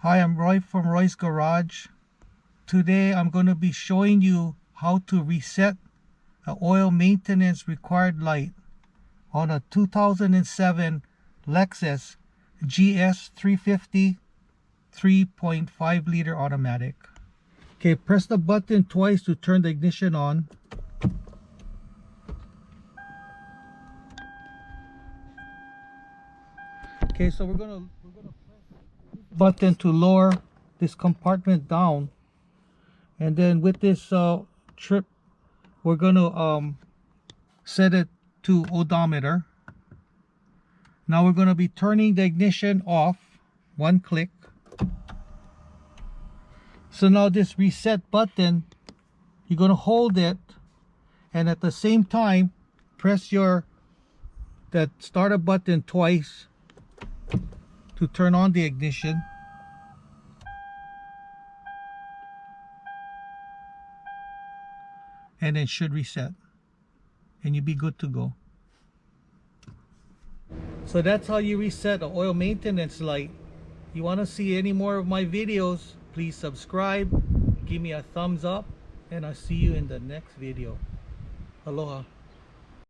Hi, I'm Roy from Roy's Garage. Today I'm going to be showing you how to reset an oil maintenance required light on a 2007 Lexus GS350 3.5 liter automatic. Okay, press the button twice to turn the ignition on. Okay, so we're gonna press this button to lower this compartment down, and then with this trip we're gonna set it to odometer. Now we're gonna be turning the ignition off. One click. So now this reset button, you're gonna hold it, and at the same time press that starter button twice to turn on the ignition. And it should reset and you'll be good to go. So that's how you reset an oil maintenance light. You want to see any more of my videos, please subscribe, give me a thumbs up, and I'll see you in the next video. Aloha.